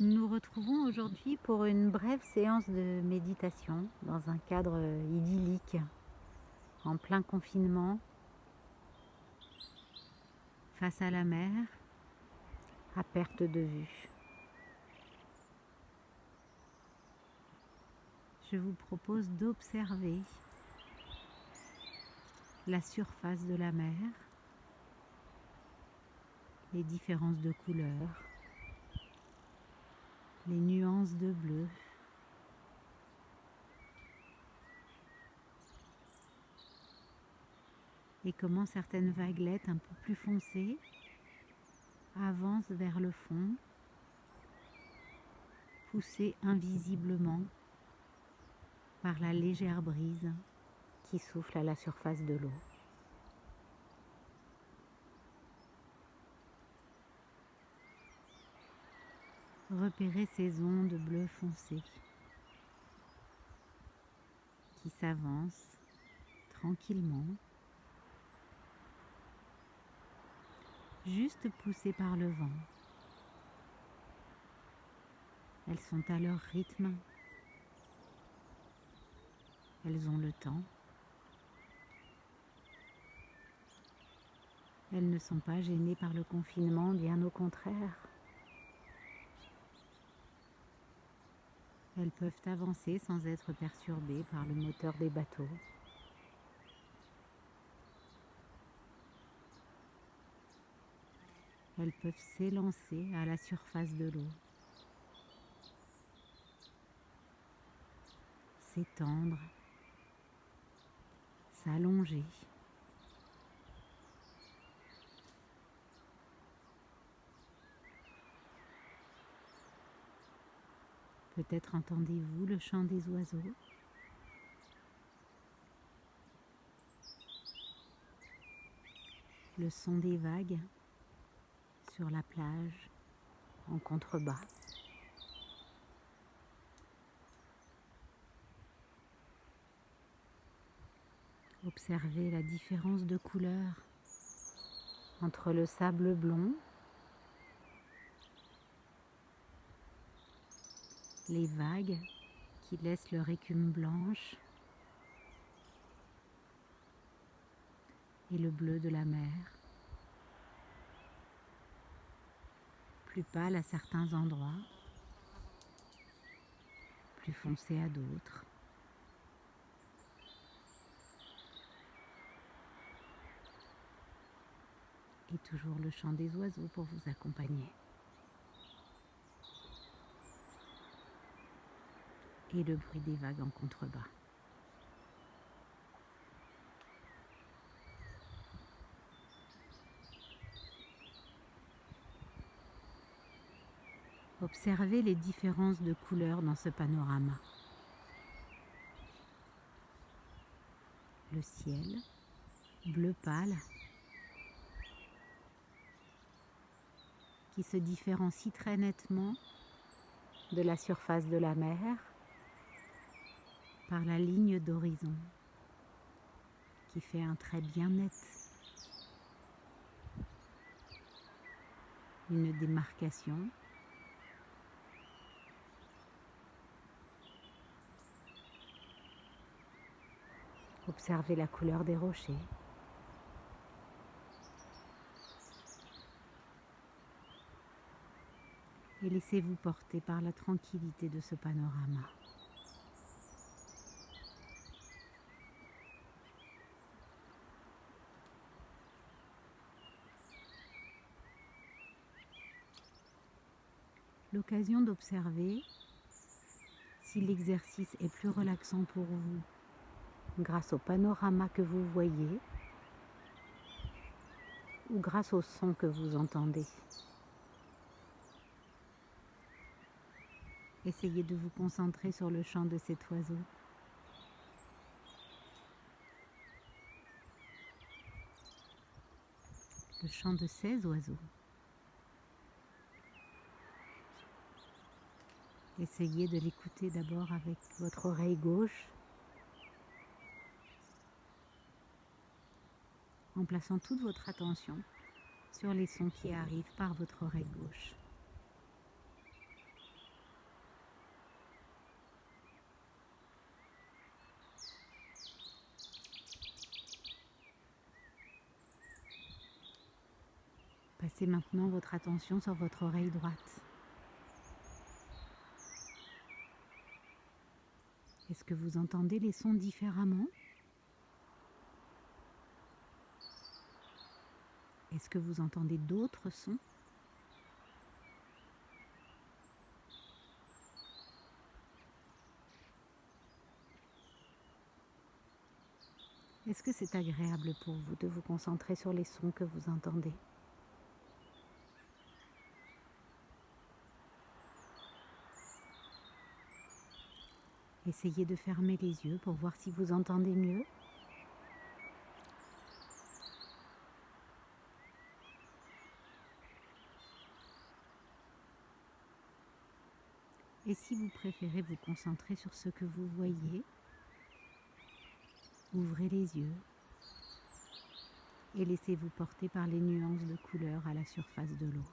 Nous nous retrouvons aujourd'hui pour une brève séance de méditation dans un cadre idyllique, en plein confinement, face à la mer, à perte de vue. Je vous propose d'observer la surface de la mer, les différences de couleurs, les nuances de bleu. Et comment certaines vaguelettes un peu plus foncées avancent vers le fond, poussées invisiblement par la légère brise qui souffle à la surface de l'eau. Repérez ces ondes bleu foncé qui s'avancent tranquillement, juste poussées par le vent. Elles sont à leur rythme, elles ont le temps. Elles ne sont pas gênées par le confinement, bien au contraire. Elles peuvent avancer sans être perturbées par le moteur des bateaux. Elles peuvent s'élancer à la surface de l'eau, s'étendre, s'allonger. Peut-être entendez-vous le chant des oiseaux. Le son des vagues sur la plage en contrebas. Observez la différence de couleur entre le sable blond, les vagues qui laissent leur écume blanche et le bleu de la mer, plus pâle à certains endroits, plus foncé à d'autres. Et toujours le chant des oiseaux pour vous accompagner. Et le bruit des vagues en contrebas. Observez les différences de couleurs dans ce panorama. Le ciel, bleu pâle, qui se différencie très nettement de la surface de la mer par la ligne d'horizon qui fait un trait bien net, une démarcation. Observez la couleur des rochers. Et laissez-vous porter par la tranquillité de ce panorama. L'occasion d'observer si l'exercice est plus relaxant pour vous grâce au panorama que vous voyez ou grâce au son que vous entendez. Essayez de vous concentrer sur le chant de cet oiseau. Le chant de ces oiseaux. Essayez de l'écouter d'abord avec votre oreille gauche, en plaçant toute votre attention sur les sons qui arrivent par votre oreille gauche. Placez maintenant votre attention sur votre oreille droite. Est-ce que vous entendez les sons différemment? Est-ce que vous entendez d'autres sons? Est-ce que c'est agréable pour vous de vous concentrer sur les sons que vous entendez? Essayez de fermer les yeux pour voir si vous entendez mieux. Et si vous préférez vous concentrer sur ce que vous voyez, ouvrez les yeux et laissez-vous porter par les nuances de couleurs à la surface de l'eau.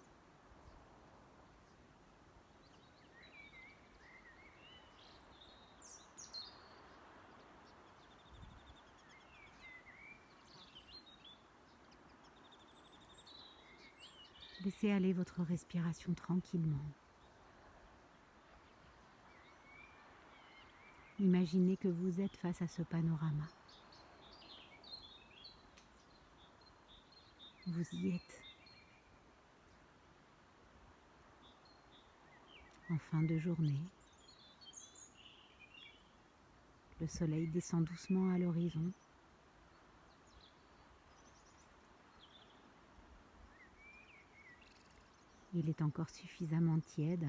Laissez aller votre respiration tranquillement. Imaginez que vous êtes face à ce panorama. Vous y êtes. En fin de journée, le soleil descend doucement à l'horizon. Il est encore suffisamment tiède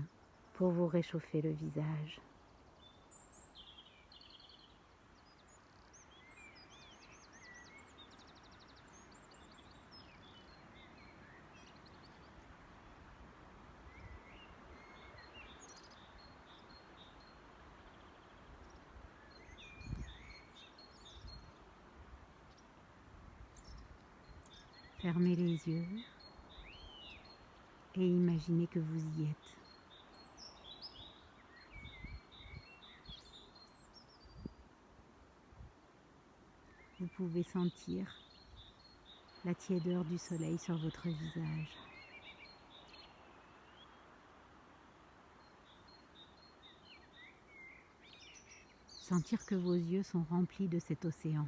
pour vous réchauffer le visage. Fermez les yeux et imaginez que vous y êtes. Vous pouvez sentir la tiédeur du soleil sur votre visage. Sentir que vos yeux sont remplis de cet océan.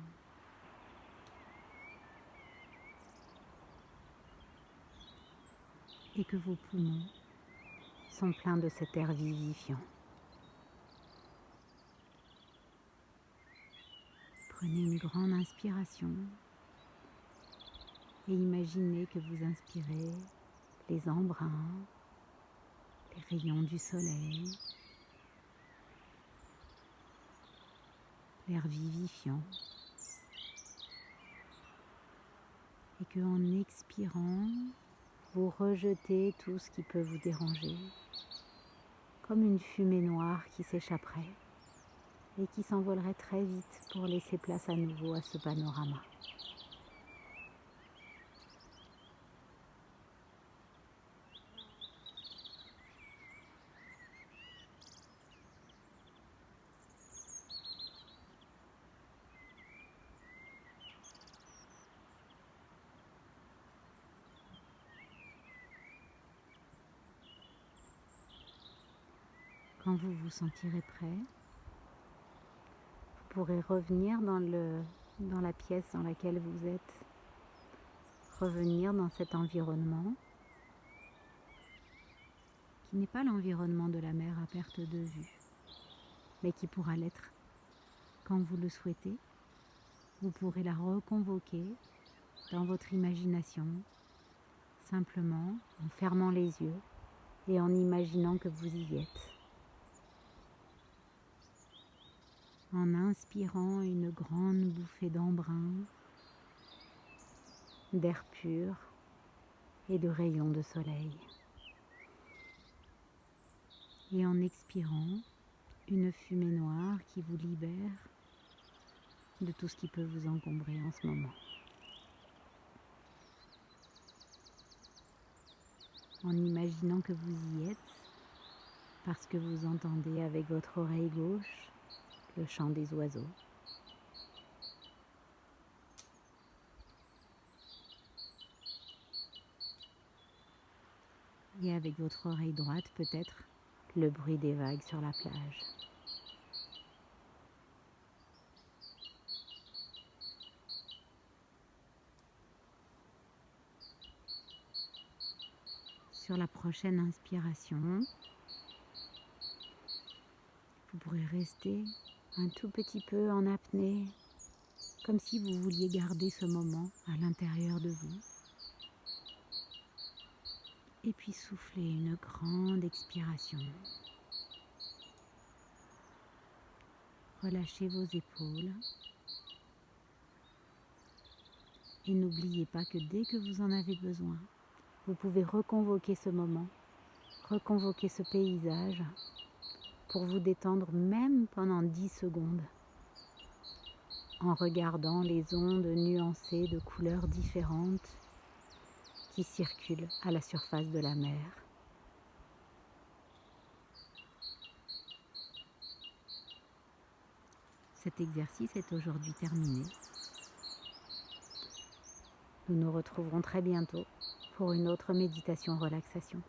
Et que vos poumons sont pleins de cet air vivifiant. Prenez une grande inspiration et imaginez que vous inspirez les embruns, les rayons du soleil, l'air vivifiant. Et qu'en expirant, vous rejetez tout ce qui peut vous déranger, comme une fumée noire qui s'échapperait et qui s'envolerait très vite pour laisser place à nouveau à ce panorama. Quand vous vous sentirez prêt, vous pourrez revenir dans la pièce dans laquelle vous êtes, revenir dans cet environnement qui n'est pas l'environnement de la mer à perte de vue, mais qui pourra l'être quand vous le souhaitez. Vous pourrez la reconvoquer dans votre imagination, simplement en fermant les yeux et en imaginant que vous y êtes. En inspirant une grande bouffée d'embrun, d'air pur et de rayons de soleil. Et en expirant une fumée noire qui vous libère de tout ce qui peut vous encombrer en ce moment. En imaginant que vous y êtes, parce que vous entendez avec votre oreille gauche le chant des oiseaux. et avec votre oreille droite peut-être le bruit des vagues sur la plage. Sur la prochaine inspiration, vous pourrez rester un tout petit peu en apnée, comme si vous vouliez garder ce moment à l'intérieur de vous. Et puis soufflez une grande expiration. Relâchez vos épaules. Et n'oubliez pas que dès que vous en avez besoin, vous pouvez reconvoquer ce moment, reconvoquer ce paysage pour vous détendre même pendant 10 secondes en regardant les ondes nuancées de couleurs différentes qui circulent à la surface de la mer. Cet exercice est aujourd'hui terminé. Nous nous retrouverons très bientôt pour une autre méditation relaxation.